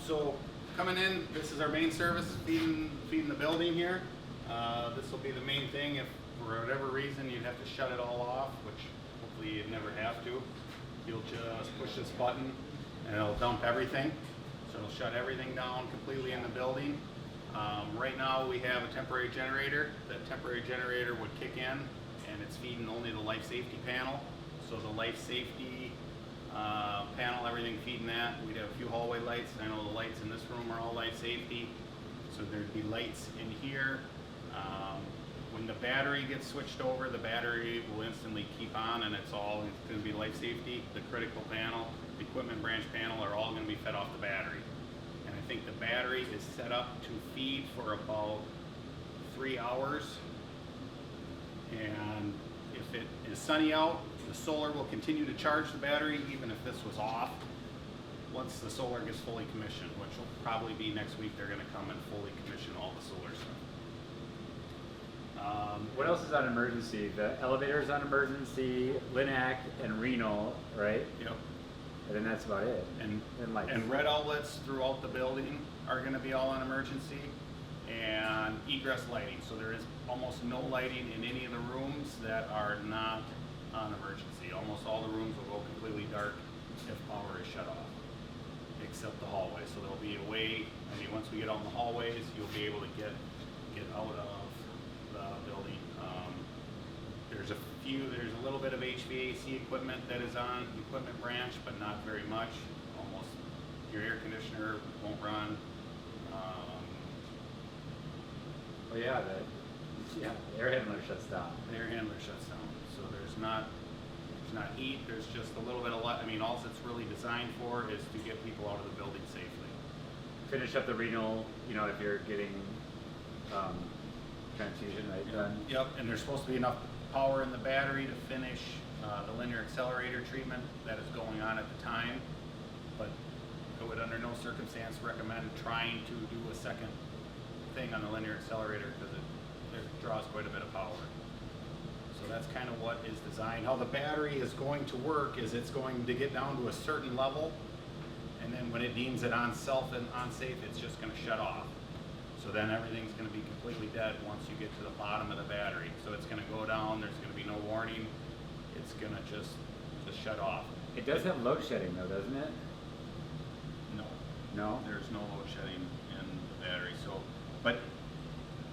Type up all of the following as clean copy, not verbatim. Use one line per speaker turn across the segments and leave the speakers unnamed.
So coming in, this is our main service, feeding the building here. This will be the main thing. If for whatever reason you'd have to shut it all off, which hopefully you'd never have to, you'll just push this button and it'll dump everything. So it'll shut everything down completely in the building. Right now we have a temporary generator. That temporary generator would kick in and it's feeding only the life safety panel. So the life safety panel, everything feeding that. We'd have a few hallway lights. I know the lights in this room are all life safety. So there'd be lights in here. When the battery gets switched over, the battery will instantly keep on and it's going to be life safety. The critical panel, the equipment branch panel are all going to be fed off the battery. And I think the battery is set up to feed for about 3 hours. And if it is sunny out, the solar will continue to charge the battery even if this was off. Once the solar gets fully commissioned, which will probably be next week, they're going to come and fully commission all the solar stuff.
What else is on emergency? The elevator's on emergency, Linac and renal, right?
Yep.
And then that's about it.
And
lights.
And red outlets throughout the building are going to be all on emergency, and egress lighting. So there is almost no lighting in any of the rooms that are not on emergency. Almost all the rooms will go completely dark if power is shut off, except the hallway. So there'll be a way. I mean, once we get out in the hallways, you'll be able to get out of the building. There's a little bit of HVAC equipment that is on equipment branch, but not very much. Almost your air conditioner won't run.
Oh yeah, the air handler shuts down.
The air handler shuts down. So there's not heat. There's just a little bit of light. I mean, all it's really designed for is to get people out of the building safely.
Finish up the renal, if you're getting transfusion, right? Done.
Yep, and there's supposed to be enough power in the battery to finish the linear accelerator treatment that is going on at the time. But I would under no circumstance recommend trying to do a second thing on the linear accelerator because it draws quite a bit of power. So that's kind of what is designed. How the battery is going to work is it's going to get down to a certain level, and then when it deems it unsafe, it's just going to shut off. So then everything's going to be completely dead once you get to the bottom of the battery. So it's going to go down, there's going to be no warning, it's going to just shut off.
It does have load shedding though, doesn't it?
No.
No?
There's no load shedding in the battery. So, but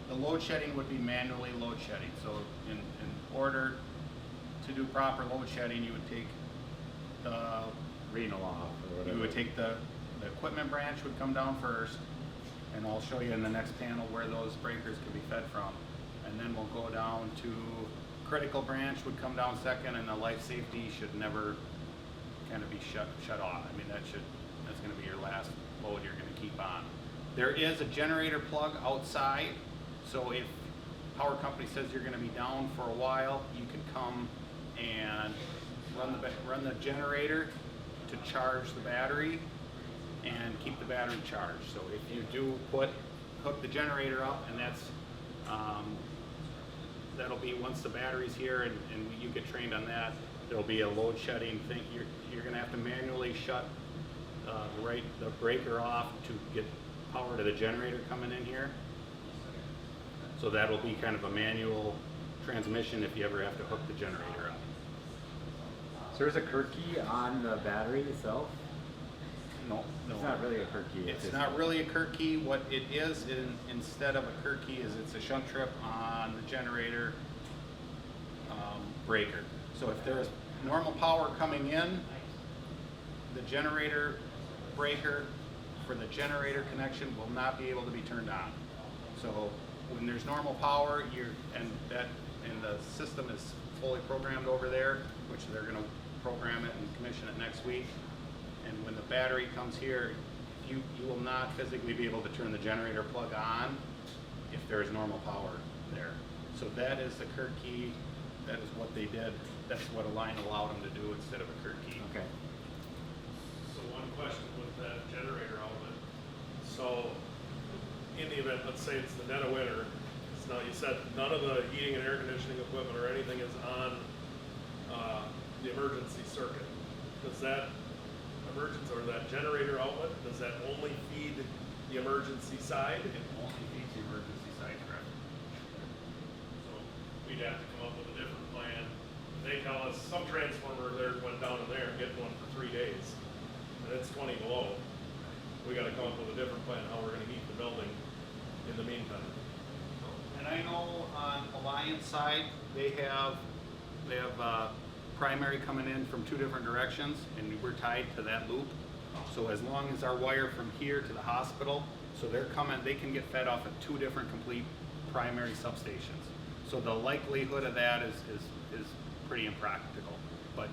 the load shedding would be manually load shedding. So in order to do proper load shedding, you would take the
renal off or whatever.
You would take the equipment branch would come down first, and I'll show you in the next panel where those breakers can be fed from. And then we'll go down to critical branch would come down second, and the life safety should never kind of be shut off. I mean, that's going to be your last load you're going to keep on. There is a generator plug outside, so if power company says you're going to be down for a while, you can come and run the generator to charge the battery and keep the battery charged. So if you do hook the generator up, and that'll be once the battery's here and you get trained on that, there'll be a load shedding thing. You're going to have to manually shut the breaker off to get power to the generator coming in here. So that'll be kind of a manual transmission if you ever have to hook the generator up.
So there's a Kirk key on the battery itself?
No.
It's not really a Kirk key.
It's not really a Kirk key. What it is, instead of a Kirk key, is it's a shunt trip on the generator breaker. So if there's normal power coming in, the generator breaker for the generator connection will not be able to be turned on. So when there's normal power, and the system is fully programmed over there, which they're going to program it and commission it next week. And when the battery comes here, you will not physically be able to turn the generator plug on if there is normal power there. So that is the Kirk key. That is what they did. That's what Align allowed them to do instead of a Kirk key.
Okay.
So one question with that generator element. So in the event, let's say it's the dead of winter, now you said none of the heating and air conditioning equipment or anything is on the emergency circuit. Does that emergency, or that generator outlet, does that only feed the emergency side?
It only feeds the emergency side, correct?
So we'd have to come up with a different plan. They tell us some transformer there went down in there and get one for 3 days, and it's 20 below. We gotta come up with a different plan, how we're gonna heat the building in the meantime.
And I know on Alliance side, they have primary coming in from 2 different directions, and we're tied to that loop. So as long as our wire from here to the hospital, so they're coming, they can get fed off of 2 different complete primary substations. So the likelihood of that is pretty impractical, but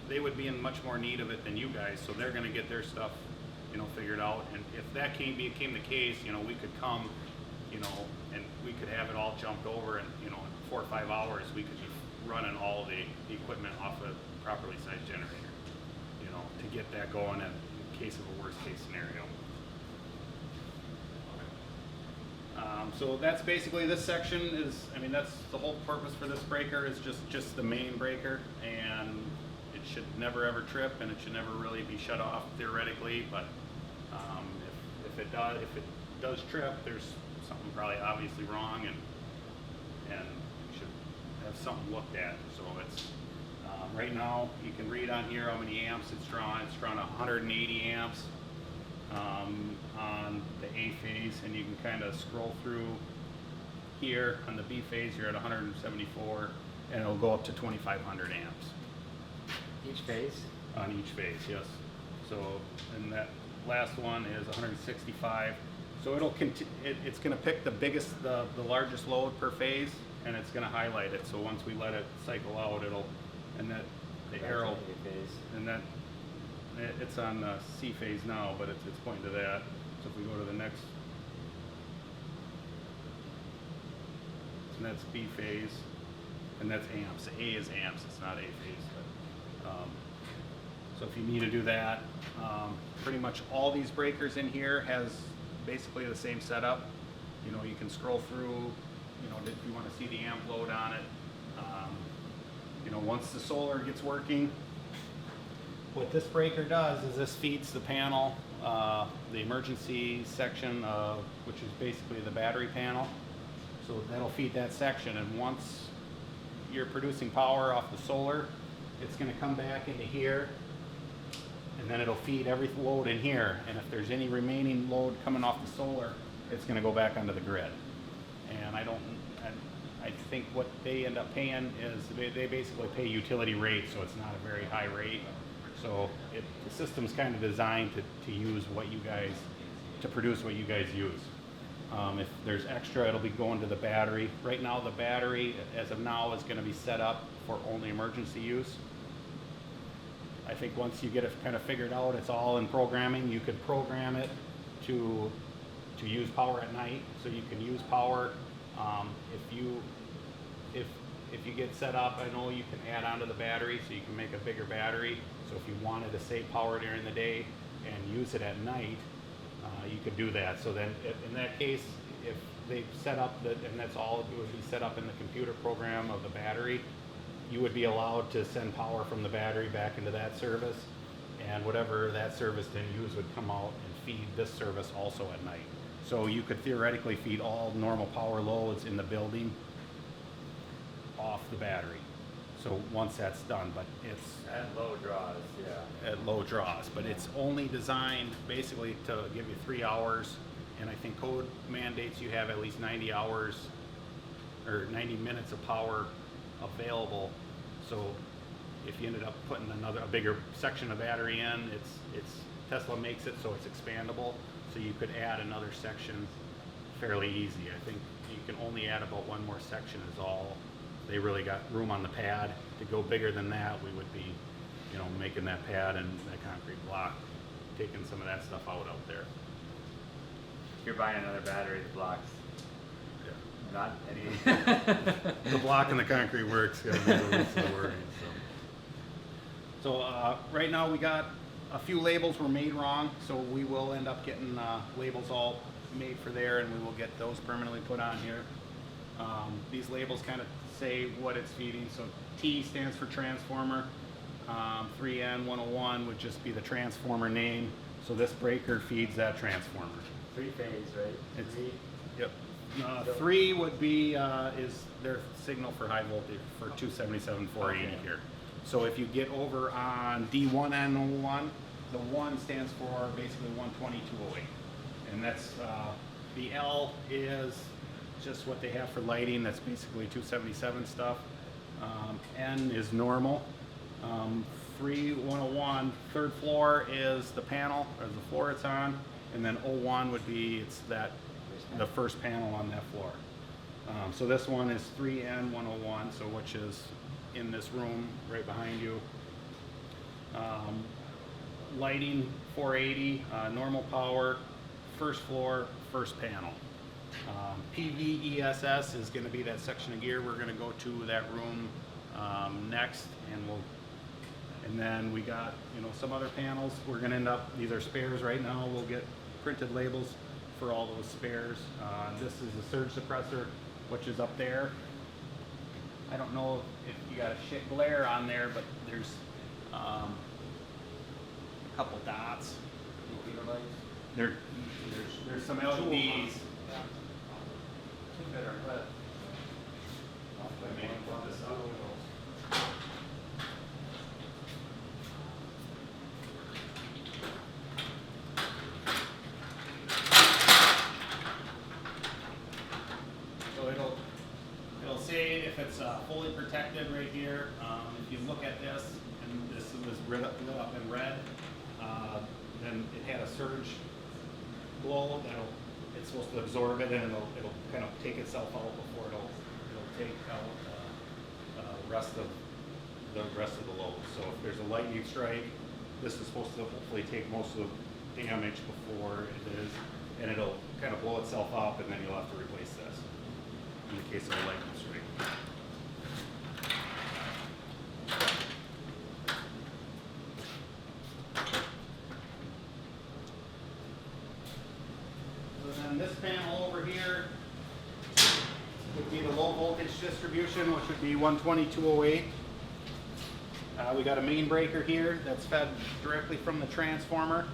they would be in much more need of it than you guys, so they're gonna get their stuff, figured out. And if that became the case, we could come, and we could have it all jumped over, and in 4 or 5 hours, we could be running all the equipment off a properly sized generator, to get that going in case of a worst case scenario. So that's basically, this section is, that's the whole purpose for this breaker, is just the main breaker, and it should never ever trip, and it should never really be shut off theoretically, but if it does trip, there's something probably obviously wrong, and you should have something looked at. So it's right now, you can read on here how many amps it's drawn. It's drawn 180 amps on the A phase, and you can kind of scroll through here. On the B phase, you're at 174, and it'll go up to 2,500 amps
Each phase?
on each phase. Yes. So, and that last one is 165. So it'll it's going to pick the largest load per phase, and it's going to highlight it. So once we let it cycle out, and that the arrow,
A phase.
and that it's on C phase now, but it's pointing to that. So if we go to the next, and that's B phase, and that's amps. A is amps. It's not A phase. But, so if you need to do that, pretty much all these breakers in here has basically the same setup. You can scroll through, if you want to see the amp load on it. Once the solar gets working, what this breaker does is this feeds the panel, the emergency section, which is basically the battery panel. So that'll feed that section, and once you're producing power off the solar, it's going to come back into here, and then it'll feed every load in here. And if there's any remaining load coming off the solar, it's going to go back onto the grid. And I think what they end up paying is they basically pay utility rate, so it's not a very high rate. So the system's kind of designed to use to produce what you guys use. If there's extra, it'll be going to the battery. Right now, the battery, as of now, is going to be set up for only emergency use. I think once you get it kind of figured out, it's all in programming. You could program it to use power at night, so you can use power. If you get set up, I know you can add onto the battery, so you can make a bigger battery. So if you wanted to save power during the day and use it at night, you could do that. So then, in that case, if they set up and that's all it would be set up in the computer program of the battery, you would be allowed to send power from the battery back into that service, and whatever that service didn't use would come out and feed this service also at night. So you could theoretically feed all normal power loads in the building off the battery. So once that's done, but it's
At low draws, yeah.
at low draws, but it's only designed basically to give you 3 hours, and I think code mandates you have at least 90 hours or 90 minutes of power available. So if you ended up putting a bigger section of battery in, it's Tesla makes it so it's expandable, so you could add another section fairly easy. I think you can only add about 1 more section is all. They really got room on the pad. To go bigger than that, we would be, making that pad and that concrete block, taking some of that stuff out there.
If you're buying another battery, the blocks, not any.
The block and the concrete works. So right now we got a few labels were made wrong, so we will end up getting labels all made for there, and we will get those permanently put on here. These labels kind of say what it's feeding. So T stands for transformer. 3N101 would just be the transformer name. So this breaker feeds that transformer.
3-phase, right?
It's-
Three.
Yep. 3 would be is their signal for high voltage for 277 480
Okay.
here. So if you get over on D1N01, the 1 stands for basically 12208. And that's the L is just what they have for lighting. That's basically 277 stuff. N is normal. 3101, third floor is the panel or the floor it's on, and then 01 would be the first panel on that floor. So this one is 3N101, so which is in this room right behind you. Lighting 480, normal power, first floor, first panel. PVESS is going to be that section of gear. We're going to go to that room next, and then we got some other panels. We're going to end up, these are spares right now. We'll get printed labels for all those spares. This is a surge suppressor, which is up there. I don't know if you got a shit glare on there, but there's a couple dots. There's some LEDs. So it'll say if it's fully protected right here. If you look at this, and this was lit up in red, then it had a surge glow it's supposed to absorb it, and it'll kind of take itself out before it'll take out the rest of the load. So if there's a lightning strike, this is supposed to hopefully take most of the damage before it is, and it'll kind of blow itself up, and then you'll have to replace this in the case of a lightning strike. So then this panel over here would be the low voltage distribution, which would be 12208. We got a main breaker here that's fed directly from the transformer.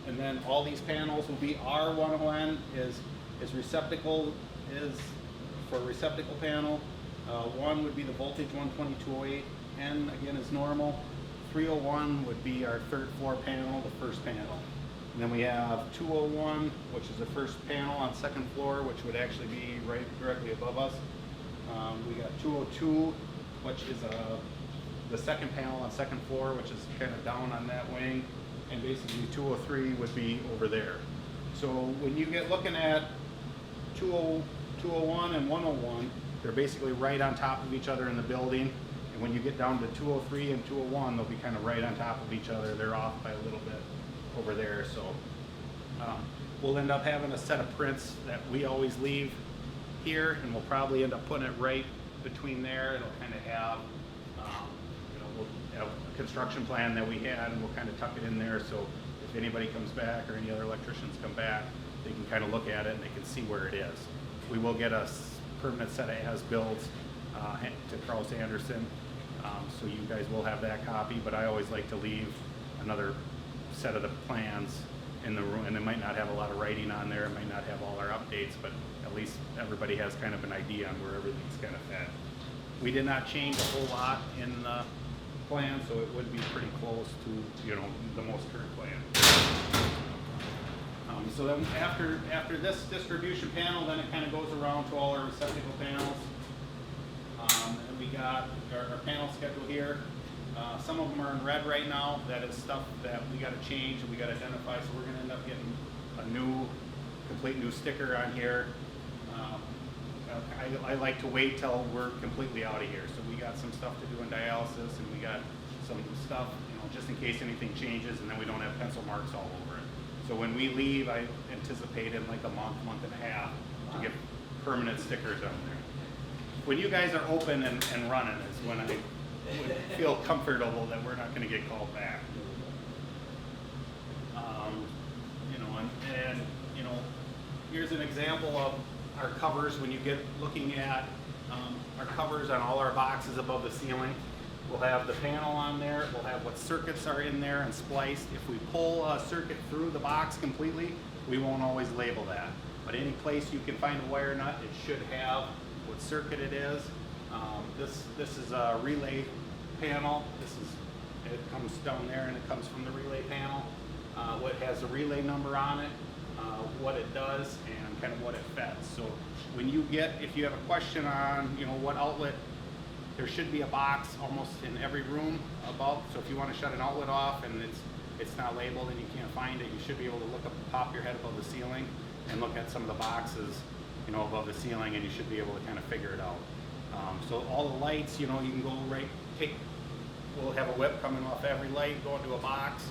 And then all these panels will be R10N is receptacle is for receptacle panel. 1 would be the voltage 12208. N again is normal. 301 would be our third floor panel, the first panel. And then we have 201, which is the first panel on second floor, which would actually be right directly above us. We got 202, which is the second panel on second floor, which is kind of down on that wing. And basically 203 would be over there. So when you get looking at 201 and 101, they're basically right on top of each other in the building. And when you get down to 203 and 201, they'll be kind of right on top of each other. They're off by a little bit over there. So we'll end up having a set of prints that we always leave here, and we'll probably end up putting it right between there. It'll kind of have, we'll have a construction plan that we had, and we'll kind of tuck it in there. So if anybody comes back or any other electricians come back, they can kind of look at it and they can see where it is. We will get a permanent set of as-builds to Kraus Anderson, so you guys will have that copy. But I always like to leave another set of the plans in the room, and it might not have a lot of writing on there. It might not have all our updates, but at least everybody has kind of an idea on where everything's kind of fed. We did not change a whole lot in the plan, so it would be pretty close to the most current plan. So then after this distribution panel, then it kind of goes around to all our receptacle panels. And we got our panel schedule here. Some of them are in red right now. That is stuff that we got to change and we got to identify. So we're going to end up getting a complete new sticker on here. I like to wait till we're completely out of here. So we got some stuff to do in dialysis, and we got some stuff, just in case anything changes, and then we don't have pencil marks all over it. So when we leave, I anticipate in like a month and a half to get permanent stickers on there. When you guys are open and running is when I would feel comfortable that we're not going to get called back. Here's an example of our covers when you get looking at our covers on all our boxes above the ceiling. We'll have the panel on there, we'll have what circuits are in there and spliced. If we pull a circuit through the box completely, we won't always label that. But any place you can find a wire nut, it should have what circuit it is. This is a relay panel. It comes down there and it comes from the relay panel. What has a relay number on it, what it does, and kind of what it feds. So when you if you have a question on, what outlet, there should be a box almost in every room about. So if you want to shut an outlet off and it's not labeled and you can't find it, you should be able to look up, pop your head above the ceiling and look at some of the boxes, above the ceiling, and you should be able to kind of figure it out. So all the lights, you can go we'll have a whip coming off every light, go into a box,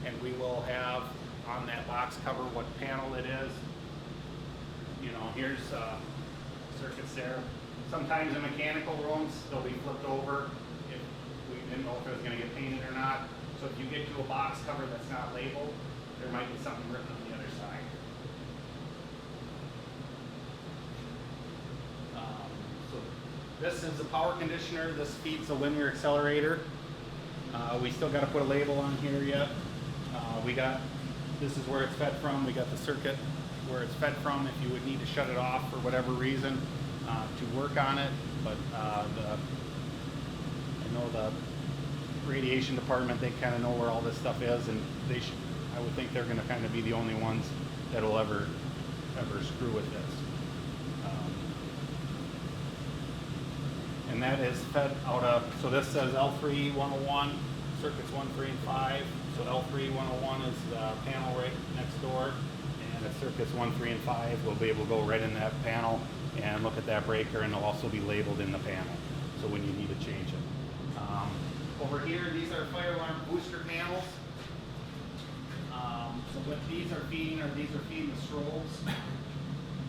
and we will have on that box cover what panel it is. Here's circuits there. Sometimes in mechanical rooms, they'll be flipped over if we didn't know if it was going to get painted or not. So if you get to a box cover that's not labeled, there might be something written on the other side. So this is the power conditioner. This feeds the linear accelerator. We still got to put a label on here yet. This is where it's fed from. We got the circuit where it's fed from if you would need to shut it off for whatever reason to work on it. But I know the radiation department, they kind of know where all this stuff is, and I would think they're going to kind of be the only ones that will ever screw with this. And that is fed out of, so this says L3 101, circuits 1, 3, and 5. So L3 101 is the panel right next door, and at circuits 1, 3, and 5, we'll be able to go right in that panel and look at that breaker, and it'll also be labeled in the panel, so when you need to change it. Over here, these are fire alarm booster panels. So what these are feeding the strobes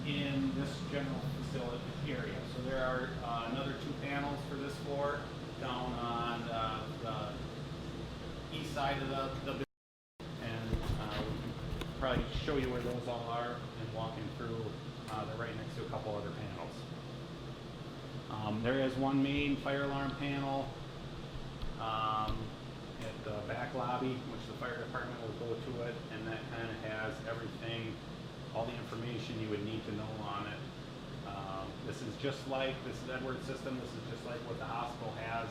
in this general facility area. So there are another 2 panels for this floor down on the east side of the building, and we can probably show you where those all are and walking through. They're right next to a couple other panels. There is one main fire alarm panel at the back lobby, which the fire department will go to it, and that kind of has everything, all the information you would need to know on it. This is Edwards system. This is just like what the hospital has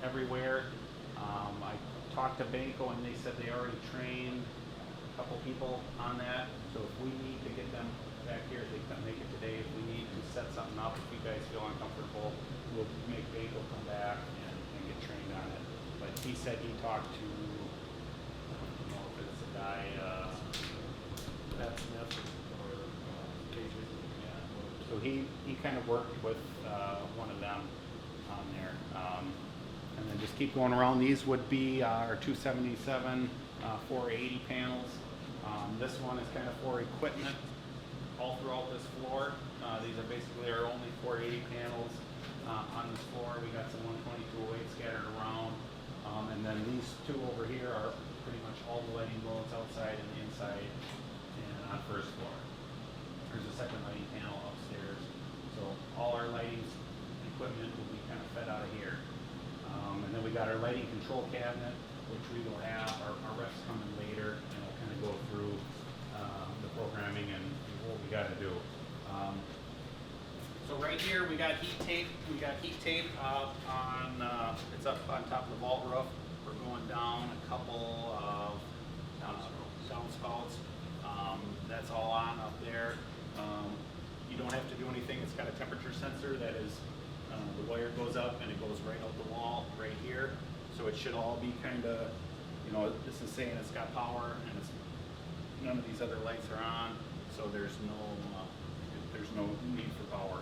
everywhere. I talked to Banco, and they said they already trained a couple people on that. So if we need to get them back here, they can make it today. If we need to set something up, if you guys feel uncomfortable, we'll make Banco come back and get trained on it. But he said he talked to, I don't know if it's a guy,
Pat Smith or KJ.
yeah. So he kind of worked with one of them on there. And then just keep going around. These would be our 277 480 panels. This one is kind of for equipment all throughout this floor. These are basically our only 480 panels on this floor. We got some 12208 scattered around. And then these 2 over here are pretty much all the lighting modes outside and inside and on first floor. There's a second lighting panel upstairs. So all our lighting equipment will be kind of fed out of here. And then we got our lighting control cabinet, which we will have our reps coming later, and we'll kind of go through the programming and what we got to do. So right here we got heat tape. We got heat tape on. It's up on top of the vault roof. We're going down a couple of downspouts. That's all on up there. You don't have to do anything. It's got a temperature sensor that is. The wire goes up and it goes right out the wall right here. So it should all be kind of, this is saying it's got power, and none of these other lights are on. So there's no need for power.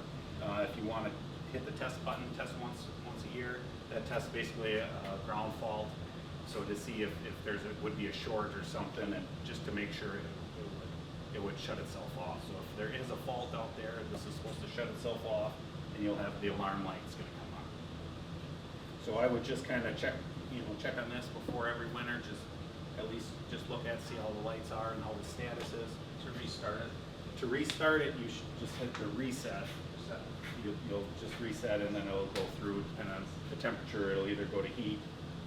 If you want to hit the test button, test once a year. That tests basically a ground fault. So to see if would be a short or something, and just to make sure it would shut itself off. So if there is a fault out there, this is supposed to shut itself off, and you'll have the alarm lights going to come on. So I would just kind of check on this before every winter. At least look at, see how the lights are and how the status is. To restart it, you should just hit the reset. You'll just reset and then it'll go through, and on the temperature, it'll either go to heat.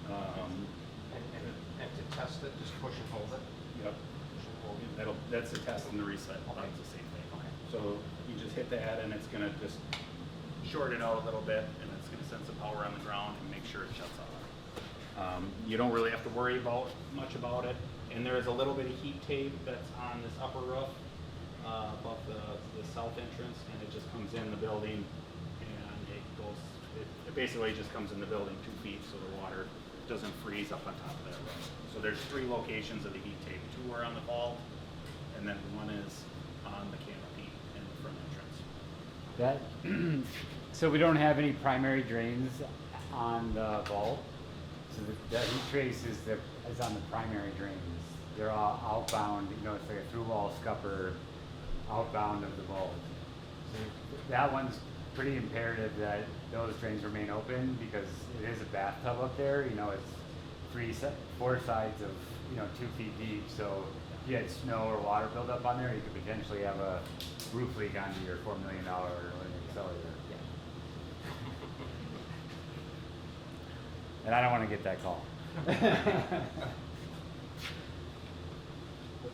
And to test it, just push and hold it.
Yep.
Push and hold it.
That's the test and the reset.
Okay.
That's the same thing.
Okay.
So you just hit that and it's gonna just short it out a little bit, and it's gonna send some power on the ground and make sure it shuts off. You don't really have to worry much about it. And there is a little bit of heat tape that's on this upper roof, above the south entrance, and it just comes in the building, and it basically just comes in the building 2 feet, so the water doesn't freeze up on top of that roof. So there's 3 locations of the heat tape. 2 are on the vault, and then 1 is on the canopy in the front entrance.
That, so we don't have any primary drains on the vault. So the heat trace is on the primary drains. They're all outbound, you know, it's like a through wall scupper outbound of the vault. So that one's pretty imperative that those drains remain open because it is a bathtub up there. You know, it's 4 sides of, you know, 2 feet deep. So if you had snow or water buildup on there, you could potentially have a roof leak onto your $4 million accelerator. And I don't want to get that call.
What's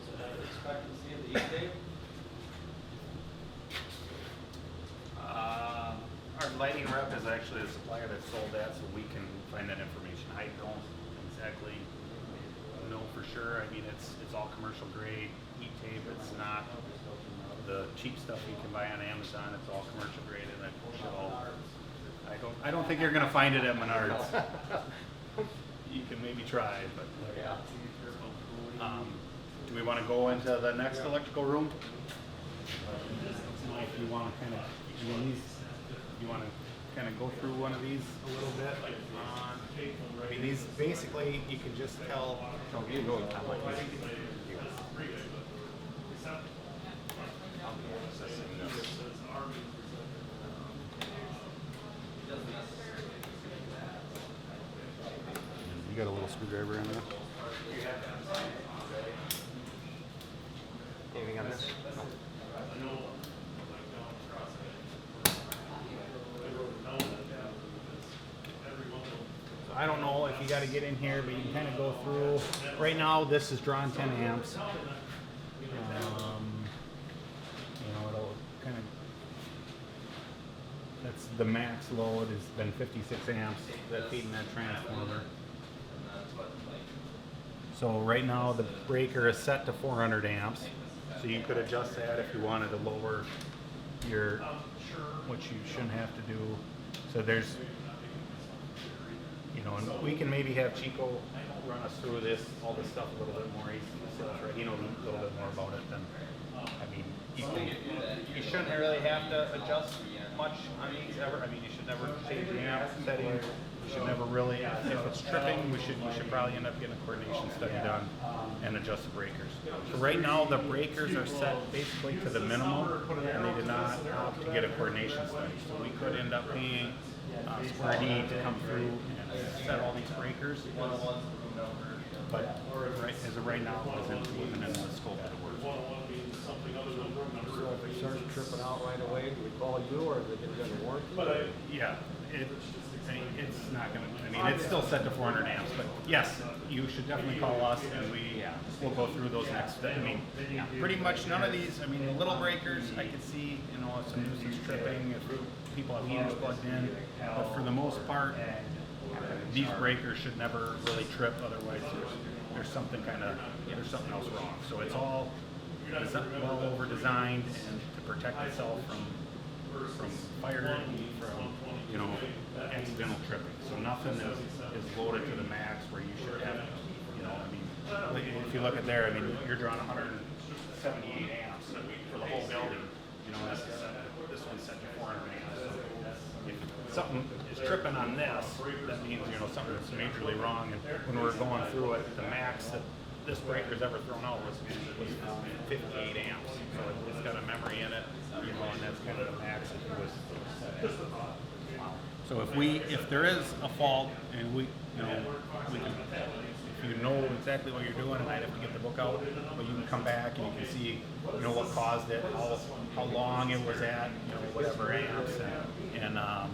the expectancy of the heat tape?
Our lighting rep is actually the supplier that sold that, so we can find that information. I don't exactly know for sure. I mean, it's all commercial grade heat tape. It's not the cheap stuff you can buy on Amazon. It's all commercial grade, and I don't think you're gonna find it at Menards. You can maybe try, but do we want to go into the next electrical room? If you want to kind of go through one of these a little bit. I mean, these basically you can just tell.
Oh, you go.
You got a little screwdriver in there?
Anything on this? No.
So I don't know if you got to get in here, but you can kind of go through. Right now, this is drawn 10 amps. It'll kind of. That's the max load has been 56 amps that feeding that transformer. So right now the breaker is set to 400 amps. So you could adjust that if you wanted to lower your, which you shouldn't have to do. So there's, and we can maybe have Chico run us through all this stuff a little bit more. He knows a little bit more about it than, you shouldn't really have to adjust much on these ever. I mean, you should never change the amp setting. You should never really, if it's tripping, we should probably end up getting a coordination study done and adjust the breakers. So right now, the breakers are set basically to the minimum, and they did not opt to get a coordination study. So we could end up paying Square D to come through and set all these breakers. But as of right now, it isn't even in the scope of the work.
So if it starts tripping out right away, do we call you or is it under warranty?
Yeah, it's not gonna, it's still set to 400 amps, but yes, you should definitely call us and we'll go through those next. Pretty much none of these, the little breakers, I could see, some nuisance tripping if people have heaters plugged in, but for the most part, these breakers should never really trip, otherwise there's something else wrong. So it's all well over designed and to protect itself from fire and from accidental tripping. So nothing is loaded to the max where you should have if you look at there, you're drawing 178 amps for the whole building. This one's set to 400 amps. So if something is tripping on this, that means something's majorly wrong. And when we're going through it, the max that this breaker's ever thrown out was 58 amps. So it's got a memory in it, and that's kind of the max that it was set. So if there is a fault and we can, if you know exactly what you're doing, and I'd have to get the book out, but you can come back and you can see, you know, what caused it, how long it was at, you know, whatever amps, and I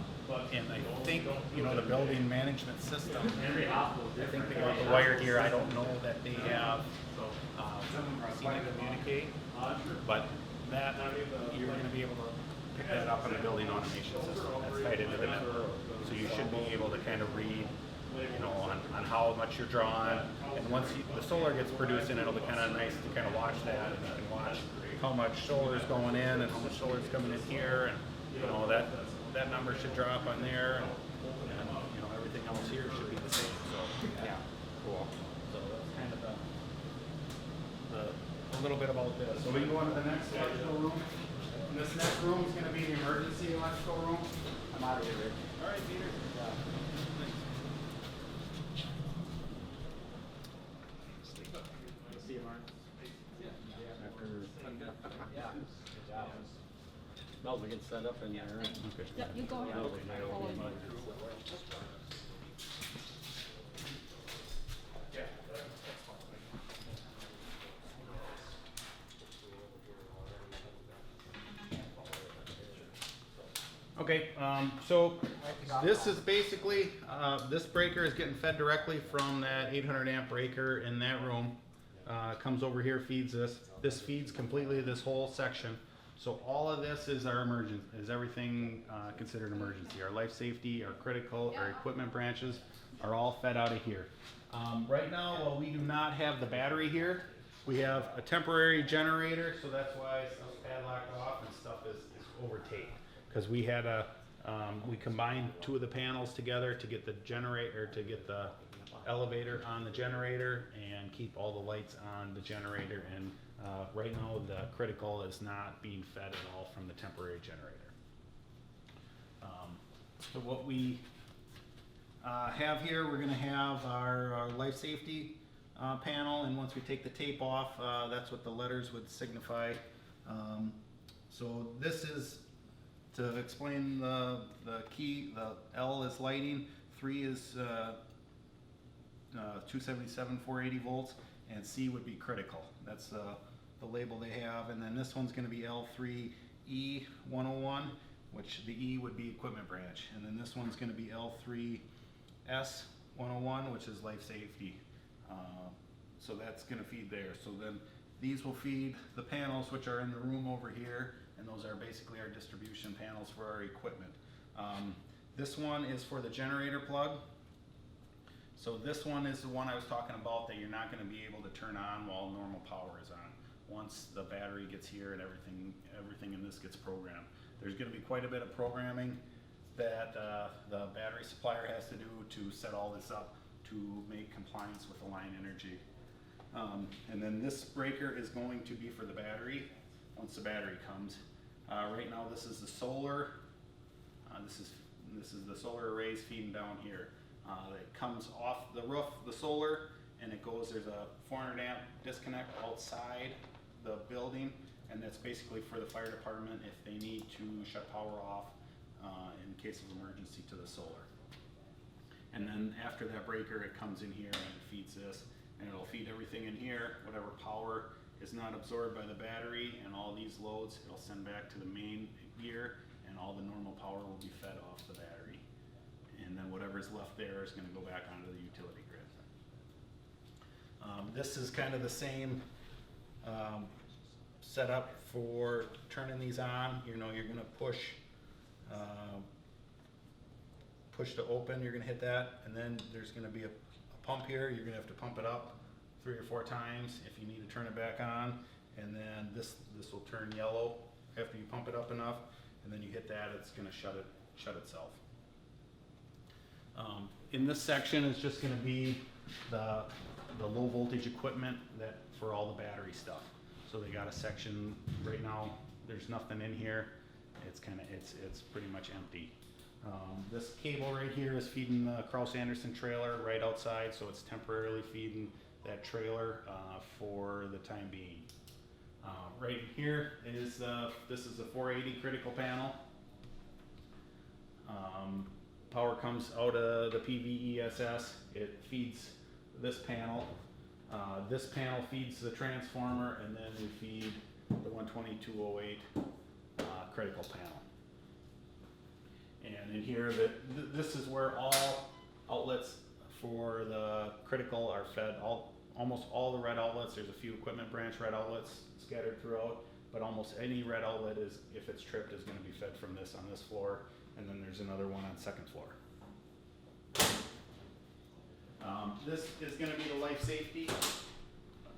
think, you know, the building management system, I think they got the wire here. I don't know that they have seen it communicate, but that, you're gonna be able to pick that up in the building automation system. That's tied into the network. So you should be able to kind of read, you know, on how much you're drawing. And once the solar gets produced in, it'll be kind of nice to kind of watch that, and you can watch how much solar is going in and how much solar is coming in here, and you know that number should drop on there, and you know everything else here should be the same. So yeah, cool. So that's kind of a little bit about this. So we can go on to the next electrical room. And this next room is going to be the emergency electrical room.
I'm out of here, Rich.
All right, Peter.
See you, Mark.
Well, we can set up in there.
Yeah, you go ahead. Follow me.
Okay, so this is basically, this breaker is getting fed directly from that 800 amp breaker in that room. Comes over here, feeds this. This feeds completely this whole section. So all of this is our emergency, is everything considered emergency. Our life safety, our critical, our equipment branches are all fed out of here. Right now, while we do not have the battery here, we have a temporary generator, so that's why stuff's padlocked off and stuff is overtaped. Because we had we combined two of the panels together to get the generator, to get the elevator on the generator and keep all the lights on the generator. And right now the critical is not being fed at all from the temporary generator. So what we have here, we're going to have our life safety panel, and once we take the tape off, that's what the letters would signify. So this is, to explain the key, the L is lighting, 3 is 277 480 volts, and C would be critical. That's the label they have. And then this one's going to be L3E 101, which the E would be equipment branch. And then this one's going to be L3S 101, which is life safety. So that's going to feed there. So then these will feed the panels, which are in the room over here, and those are basically our distribution panels for our equipment. This one is for the generator plug. So this one is the one I was talking about that you're not going to be able to turn on while normal power is on. Once the battery gets here and everything in this gets programmed. There's going to be quite a bit of programming that the battery supplier has to do to set all this up to make compliance with Alliant Energy. And then this breaker is going to be for the battery once the battery comes. Right now this is the solar. This is the solar arrays feeding down here. It comes off the roof, the solar, and it goes, there's a 400 amp disconnect outside the building, and that's basically for the fire department if they need to shut power off in case of emergency to the solar. And then after that breaker, it comes in here and it feeds this, and it'll feed everything in here. Whatever power is not absorbed by the battery and all these loads, it'll send back to the main gear, and all the normal power will be fed off the battery. And then whatever's left there is going to go back onto the utility grid. This is kind of the same setup for turning these on. You know, you're going to push to open, you're going to hit that, and then there's going to be a pump here. You're going to have to pump it up 3 or 4 times if you need to turn it back on, and then this will turn yellow after you pump it up enough, and then you hit that, it's going to shut itself. In this section is just going to be the low voltage equipment that for all the battery stuff. So they got a section right now. There's nothing in here. It's pretty much empty. This cable right here is feeding the Kraus Anderson trailer right outside, so it's temporarily feeding that trailer for the time being. Right here is this is the 480 critical panel. Power comes out of the PVESS. It feeds this panel. This panel feeds the transformer, and then we feed the 12208 critical panel. And in here, this is where all outlets for the critical are fed. Almost all the red outlets, there's a few equipment branch red outlets scattered throughout, but almost any red outlet is, if it's tripped, is gonna be fed from this on this floor, and then there's another one on second floor. This is gonna be the life safety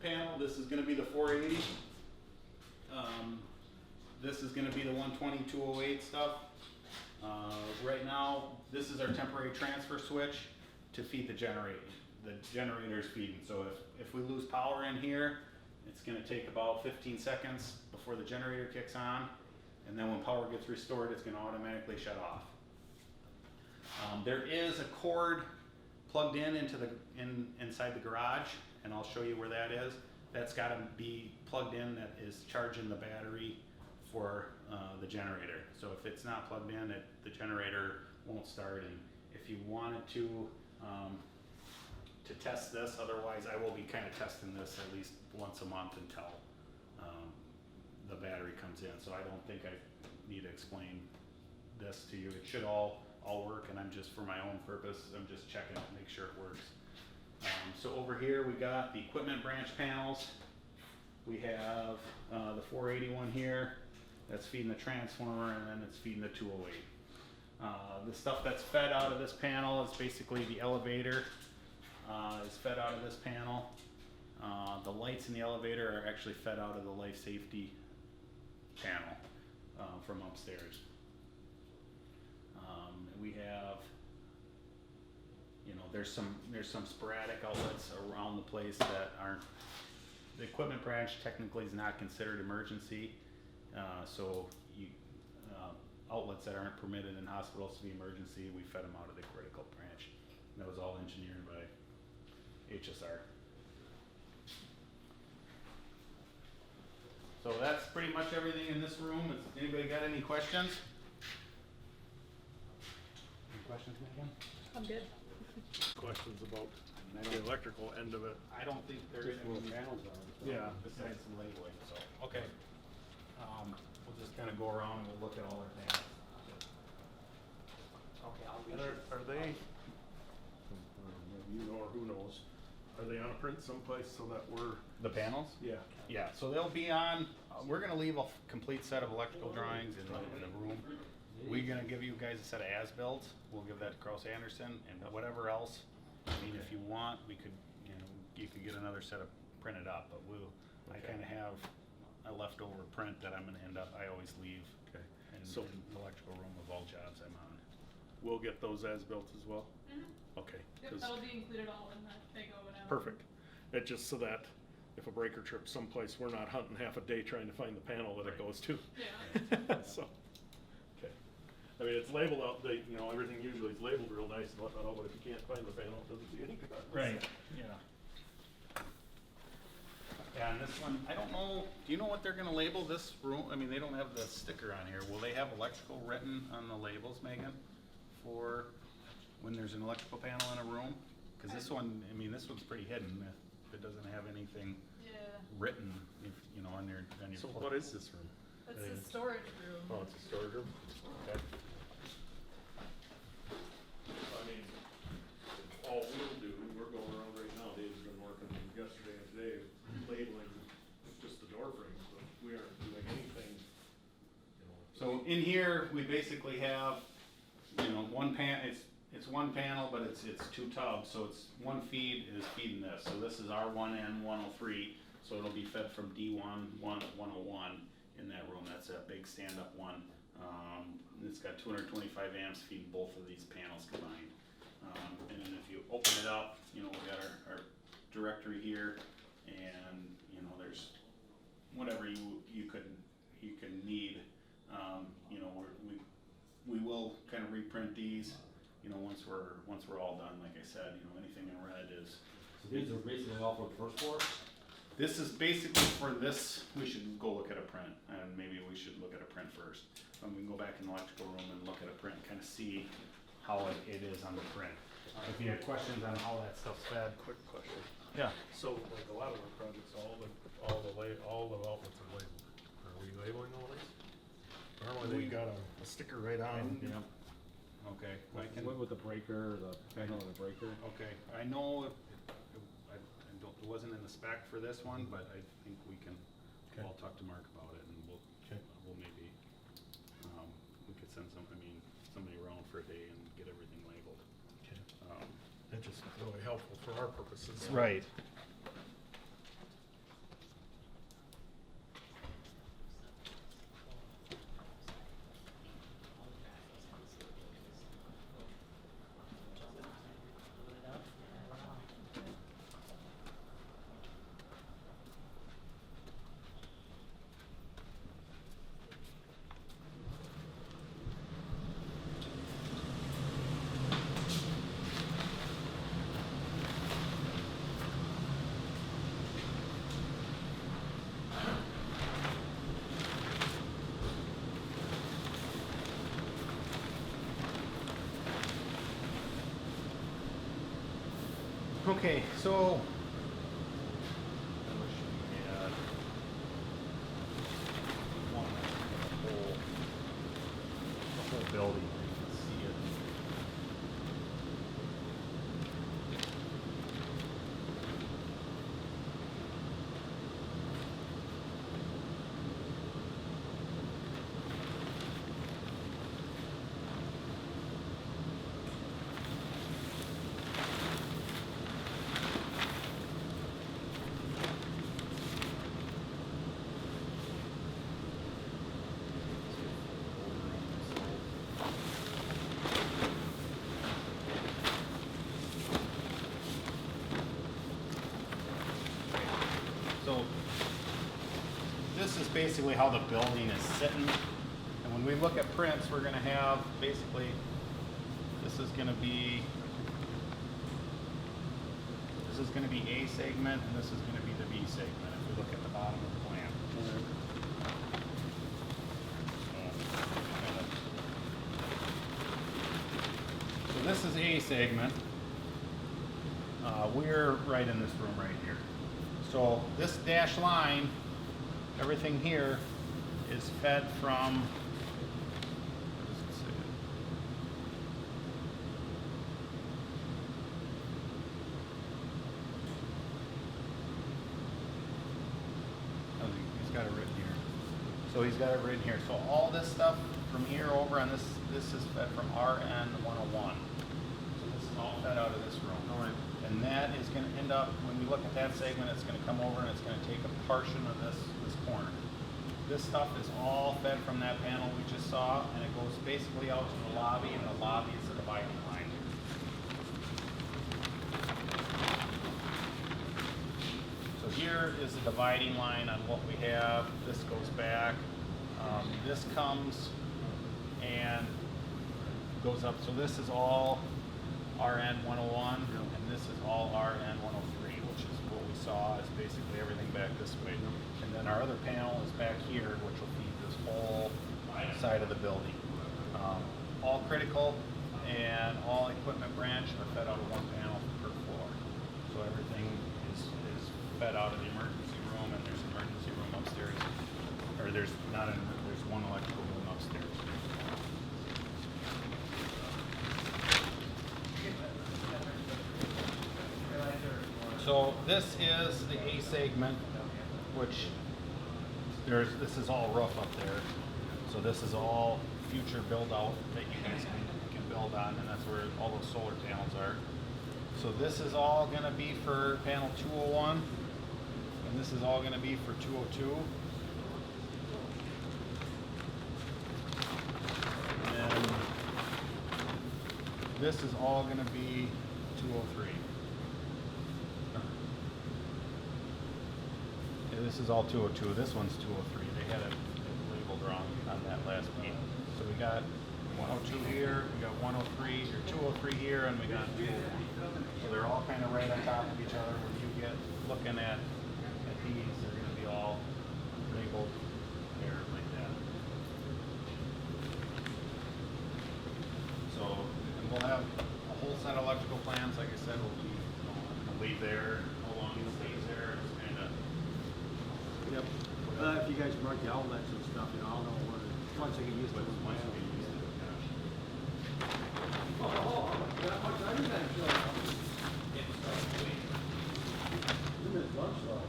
panel. This is gonna be the 480. This is gonna be the 12208 stuff. Right now, this is our temporary transfer switch to feed the generator. The generator's feeding. So if we lose power in here, it's gonna take about 15 seconds before the generator kicks on. And then when power gets restored, it's gonna automatically shut off. There is a cord plugged in into inside the garage, and I'll show you where that is. That's got to be plugged in. That is charging the battery for the generator. So if it's not plugged in, the generator won't start. And if you wanted to test this, otherwise I will be kind of testing this at least once a month until the battery comes in. So I don't think I need to explain this to you. It should all work, and I'm just, for my own purpose, I'm just checking to make sure it works. So over here we got the equipment branch panels. We have the 481 here, that's feeding the transformer, and then it's feeding the 208. The stuff that's fed out of this panel is basically the elevator is fed out of this panel. The lights in the elevator are actually fed out of the life safety panel from upstairs. We have, there's some sporadic outlets around the place that aren't, the equipment branch technically is not considered emergency. So outlets that aren't permitted in hospitals to be emergency, we fed them out of the critical branch. And that was all engineered by HSR. So that's pretty much everything in this room. Has anybody got any questions? Any questions, Megan?
I'm good.
Questions about the electrical end of it?
I don't think there's any panels on it.
Yeah.
Besides some labeling, so, okay. We'll just kind of go around and we'll look at all our panels. Okay, I'll
And are they, you know, or who knows, are they on a print someplace so that we're,
The panels?
yeah.
Yeah, so they'll be on, we're gonna leave a complete set of electrical drawings in the room. We're gonna give you guys a set of as-built. We'll give that to Kraus Anderson, and whatever else, I mean, if you want, we could, you could get another set of printed up, but I kinda have a leftover print that I'm gonna I always leave
Okay.
in
So
the electrical room of all jobs I'm on.
we'll get those as built as well? Okay.
Yep,
'Cause-
that'll be included all in that big O and M.
Perfect. It just so that if a breaker trips someplace, we're not hunting half a day trying to find the panel that it goes to.
Yeah.
So, okay. I mean, it's labeled out, everything usually is labeled real nice and whatnot, but if you can't find the panel, it doesn't do any good.
Yeah. Yeah, and this one, I don't know, do you know what they're gonna label this room? I mean, they don't have the sticker on here. Will they have electrical written on the labels, Megan? For when there's an electrical panel in a room? Cause this one, I mean, this one's pretty hidden. If it doesn't have anything
Yeah,
written, on your
So
floor.
what is this room?
that's the storage room.
Oh, it's a storage room? Okay. I mean, all we'll do, we're going around right now, Dave's been working yesterday and today, labeling just the door frames, but we aren't doing anything,
So in here, we basically have, it's one panel, but it's two tubs, so it's one feed is feeding this. So this is R1N 103, so it'll be fed from D1 101 in that room. That's a big stand-up one. It's got 225 amps feeding both of these panels combined. And then if you open it up, we got our directory here, and there's whatever you can need. We will kind of reprint these, once we're all done. Like I said, anything in red is.
So these are basically all for the first floor?
This is basically for this. We should go look at a print, and maybe we should look at a print first. And we can go back in the electrical room and look at a print, kind of see how it is on the print. If you have questions on how that stuff's fed.
Quick question.
Yeah.
So like a lot of our projects, all the outlets are labeled. Are we labeling all these? Normally they got a sticker right on.
Yeah. Okay, I can,
What with the breaker, the panel of the breaker?
okay, I know I don't, it wasn't in the spec for this one, but I think we can,
Okay.
I'll talk to Mark about it and we'll maybe, we could send somebody around for a day and get everything labeled.
Okay.
Um,
That's just really helpful for our purposes.
Right. Okay, so. I wish we had one of the whole building, where you can see it. So this is basically how the building is sitting. And when we look at prints, we're gonna have basically, this is gonna be A segment and this is gonna be the B segment if we look at the bottom of the plan. So this is A segment. We're right in this room right here. So this dashed line, everything here is fed from, what does it say? Oh, he's got it written here. So he's got it written here. So all this stuff from here over on this is fed from RN 101. So this is all fed out of this room.
All right.
And that is gonna end up, when we look at that segment, it's gonna come over and it's gonna take a portion of this corner. This stuff is all fed from that panel we just saw, and it goes basically out to the lobby, and the lobby is the dividing line. So here is the dividing line on what we have. This goes back. This comes and goes up. So this is all RN 101, and this is all RN 103, which is what we saw is basically everything back this way. And then our other panel is back here, which will feed this whole side of the building. All critical and all equipment branch are fed out of one panel per floor. So everything is fed out of the emergency room, and there's an emergency room upstairs. Or there's one electrical room upstairs. So this is the A segment, which this is all roof up there. So this is all future build out that you guys can build on, and that's where all those solar panels are. So this is all gonna be for panel 201, and this is all gonna be for 202. And this is all gonna be 203. Yeah, this is all 202. This one's 203. They had it labeled wrong on that last page. So we got 102 here, we got 103 or 203 here, and we got 203. So they're all kind of right on top of each other. When you get looking at these, they're going to be all labeled there like that. So, and we'll have a whole set of electrical plans, like I said, will be, gonna leave there, how long it stays there, it's kinda.
Yep. If you guys mark the outlets and stuff, you know, I'll know when, once I get used to it.
Once we get used to it, yeah.
That much, I didn't have to. It's lunch though.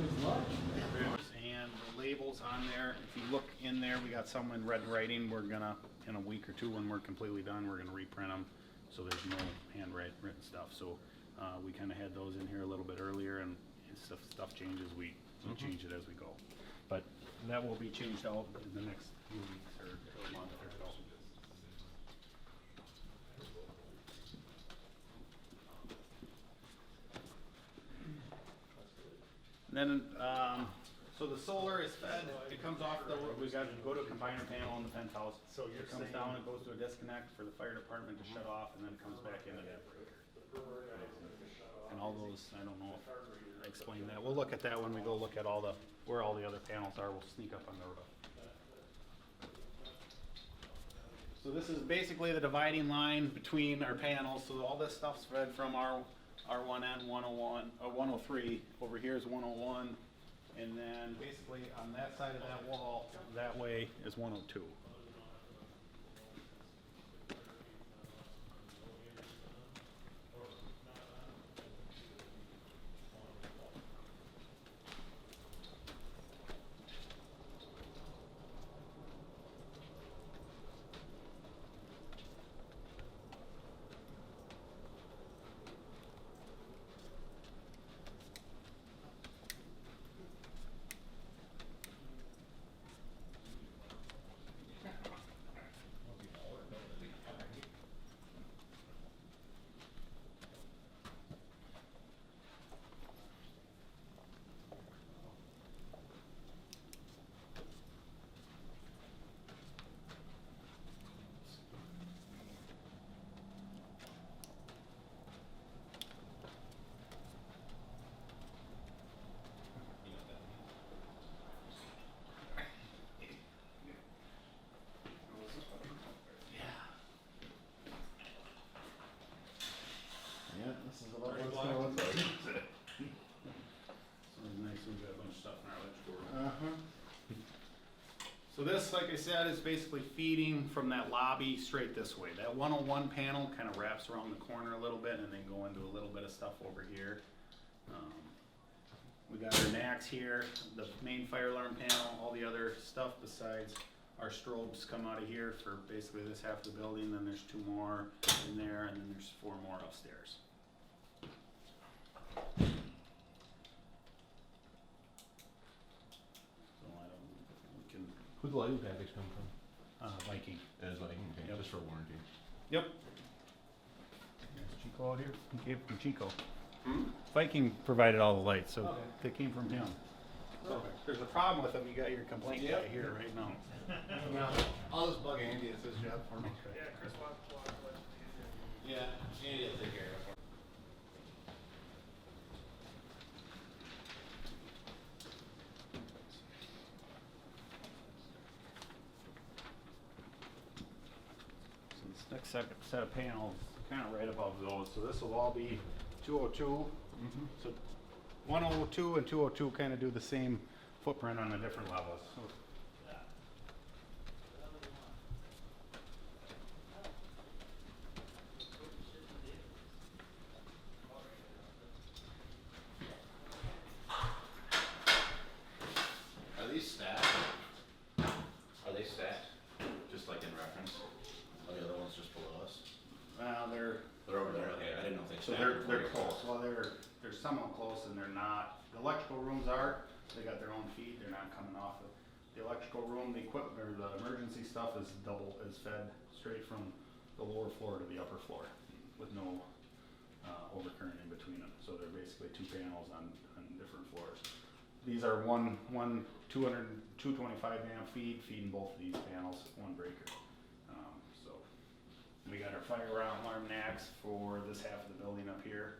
It's lunch.
And the labels on there, if you look in there, we got some in red writing, we're gonna, in a week or two, when we're completely done, we're gonna reprint them, so there's no handwritten stuff, so, we kinda had those in here a little bit earlier, and if stuff changes, we change it as we go. But that will be changed out in the next few weeks or a month or so. Then, so the solar is fed, it comes off the, we got to go to a combiner panel in the penthouse.
So you're
It comes
saying-
down, it goes to a disconnect for the fire department to shut off, and then it comes back into that. And all those, I don't know if I explained that, we'll look at that when we go look at all the, where all the other panels are, we'll sneak up on the roof. So this is basically the dividing line between our panels, so all this stuff's fed from our R1N 101, 103, over here is 101, and then basically on that side of that wall, that way is 102.
Yeah, this is what it's gonna look like.
So it's nice, we've got a bunch of stuff in our electrical room. So this, like I said, is basically feeding from that lobby straight this way. That 101 panel kind of wraps around the corner a little bit and then go into a little bit of stuff over here. We got our NACs here, the main fire alarm panel, all the other stuff besides our strobes come out of here for basically this half of the building, then there's 2 more in there, and then there's 4 more upstairs. So I don't, we can,
Who'd the lighting package come from?
Viking.
It is lighting, okay,
Yep.
just for warranty.
Yep. There's Chico out here, he came from Chico. Viking provided all the lights, so
Okay.
they came from him. So if there's a problem with them, you got your complaint guy
Yep.
here right now.
No, I'll just bug Andy, it's his job for me.
Yeah, Chris wants to watch what you
Yeah, Andy will take care of it.
So this next set of panels, kind of right above those, so this will all be 202. So 102 and 202 kind of do the same footprint on the different levels. So
Are these stacked? Are they stacked? Just like in reference? Are the other ones just below us?
they're
They're over there, okay, I didn't know if they
So
stacked.
they're close, well, there's some of them close and they're not, the electrical rooms are, they got their own feed, they're not coming off of. The electrical room, the equipment, or the emergency stuff is is fed straight from the lower floor to the upper floor with no, overcurrent in between them, so they're basically 2 panels on different floors. These are 225 amp feeding both of these panels, 1 breaker. So, we got our fire alarm NACs for this half of the building up here.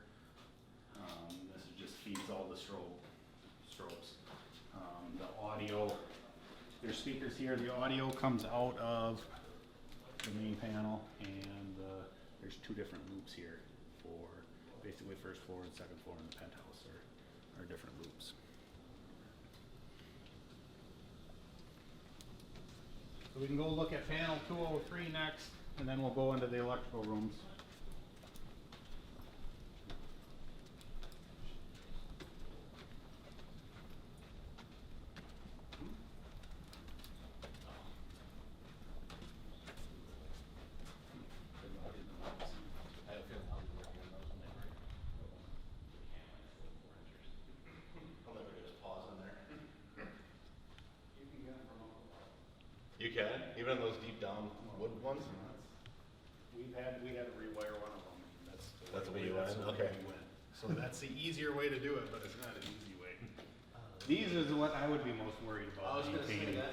This just feeds all the strobes. The audio, there's speakers here. The audio comes out of the main panel, and there's two different loops here for basically first floor and second floor in the penthouse are different loops. So we can go look at panel 203 next, and then we'll go into the electrical rooms.
I have a feeling I'll be working on those when they break. I'll never just pause on there. You can, even on those deep down wood ones?
We had to rewire one of them.
That's the way you
that's
went?
the way
Okay.
we went. So that's the easier way to do it, but it's not an easy way. These is what I would be most worried about maintaining.
gonna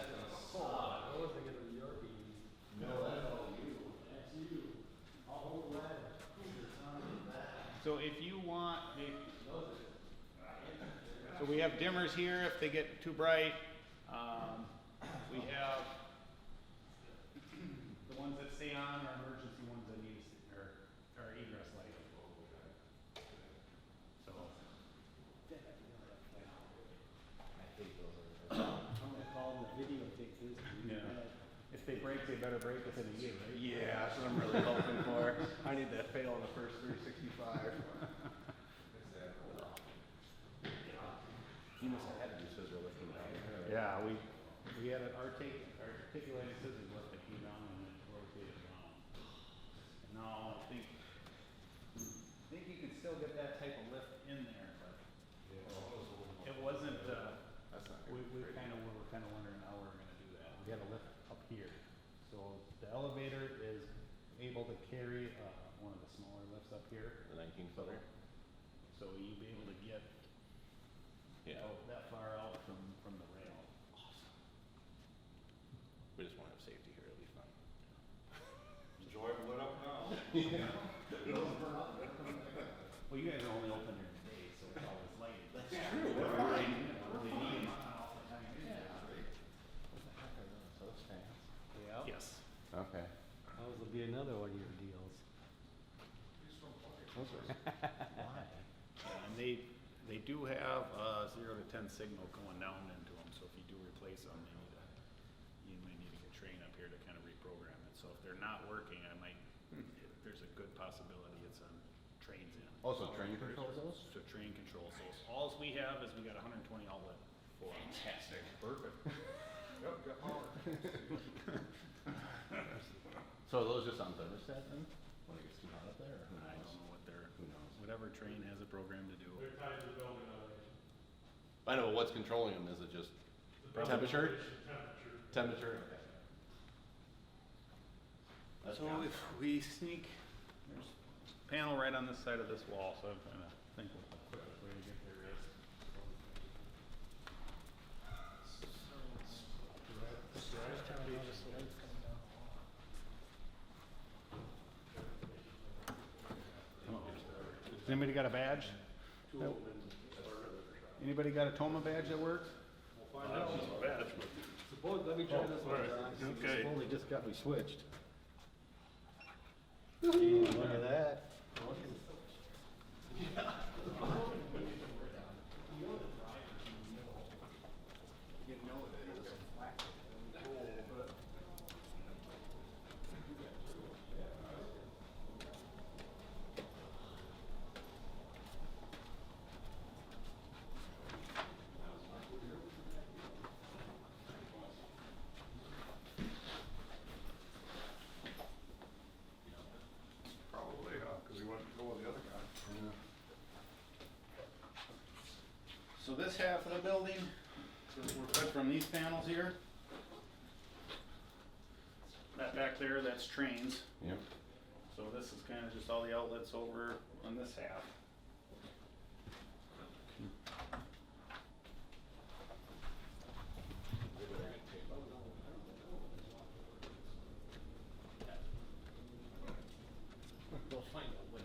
suck.
I wasn't gonna be your bees.
No, that's all you.
That's you. I'll hold the ladder.
So if you want, so we have dimmers here if they get too bright. We have the ones that stay on are emergency ones that need, or egress light. So,
I hate those.
I'm gonna call them the videotape this.
yeah. If they break, they better break within a year, right?
Yeah, that's what I'm really hoping for. I need that fail in the first 365.
He must have had to do scissor lifting down there.
Yeah, we had an articulated scissors lift that came down and it rotated down. And now I think you can still get that type of lift in there, but it wasn't,
That's not
we
good.
were kind of wondering how we were gonna do that. We had a lift up here. So the elevator is able to carry, one of the smaller lifts up here.
The 19-footer?
So you'd be able to get
Yeah.
out that far out from the rail.
We just want to have safety here, it'll be fun.
Enjoy lit up now.
Well, you guys are only open during the day, so it's always lighted. That's
true.
Really need them on all the time.
So those fans.
Yeah.
Yes.
Okay.
Those will be another one of your deals.
Why?
And they do have a 0 to 10 signal going down into them, so if you do replace them, you might need to get train up here to kind of reprogram it. So if they're not working, there's a good possibility it's on trains in.
Also, train controls those?
So train control, so alls we have is we got 120 outlet for them.
Fantastic.
Perfect.
Yep, got power.
So are those just on thermostat then? When it gets too hot up there, or who
I
knows?
don't know what
Who knows?
whatever train has a program to do.
They're tied to the building elevation.
I know, but what's controlling them? Is it just
The building
temperature?
elevation, Temperature.
Temperature? Okay. That's
So
good.
if we sneak, there's a panel right on this side of this wall, so I'm trying to think what the quickest way to get there is. Come up here. Has anybody got a badge? Anybody got a TOMA badge that works?
We'll find out. Badge, but
Suppose, let me try this one,
alright,
Don.
okay.
Suppose they just got me switched. Gee, look at that.
Probably, cause he went to go with the other guy.
So this half of the building, we're put from these panels here. That back there, that's trains.
Yep.
So this is kind of just all the outlets over on this half.
We'll find a way.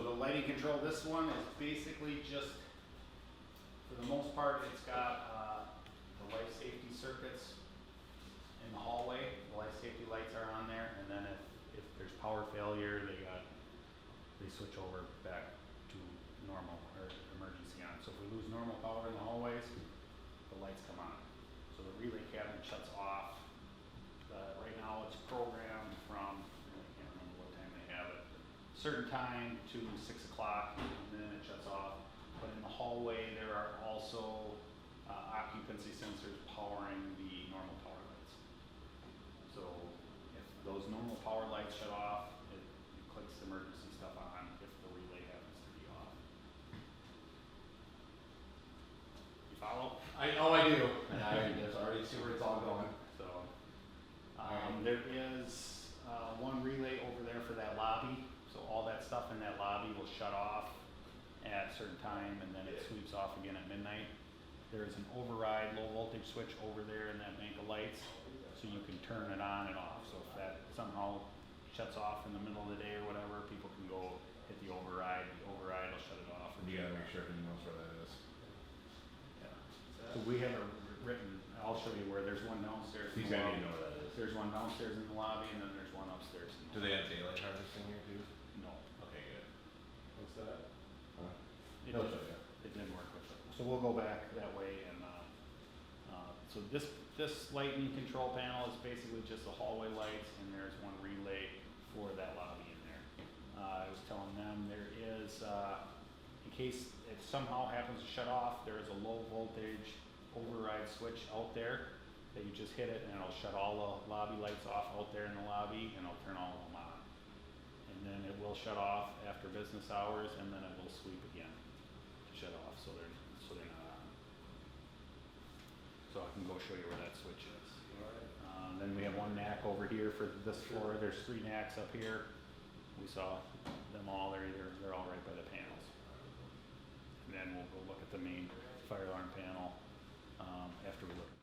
So the lighting control, this one is basically just, for the most part, it's got, the life safety circuits in the hallway. The life safety lights are on there, and then if there's power failure, they switch over back to normal or emergency on. So if we lose normal power in the hallways, the lights come on. So the relay cabinet shuts off. Right now it's programmed from, I can't remember what time they have it, certain time to 6 o'clock, and then it shuts off. But in the hallway, there are also occupancy sensors powering the normal power lights. So if those normal power lights shut off, it clicks the emergency stuff on if the relay happens to be off. You follow?
I do. And I just already see where it's all going.
So, there is, one relay over there for that lobby, so all that stuff in that lobby will shut off at a certain time, and then it sweeps off again at midnight. There is an override low voltage switch over there in that bank of lights, so you can turn it on and off. So if that somehow shuts off in the middle of the day or whatever, people can go hit the override will shut it off.
You gotta make sure he knows where that is.
Yeah. So we have it written, I'll show you where, there's one downstairs. in
He's
the
gonna
lobby.
need to know where that is.
There's one downstairs in the lobby, and then there's one upstairs. in the
Do they have daylight harvesting here too?
No.
Okay, good. What's that? Huh?
It
He'll
didn't-
show you.
It didn't work with it. So we'll go back that way and, so this lighting control panel is basically just the hallway lights, and there's one relay for that lobby in there. I was telling them there is, in case it somehow happens to shut off, there is a low voltage override switch out there that you just hit it and it'll shut all the lobby lights off out there in the lobby, and it'll turn all of them on. And then it will shut off after business hours, and then it will sweep again to shut off, so they're not on. So I can go show you where that switch is. Then we have one NAC over here for this floor. There's 3 NACs up here. We saw them all. They're all right by the panels. And then we'll go look at the main fire alarm panel after we look at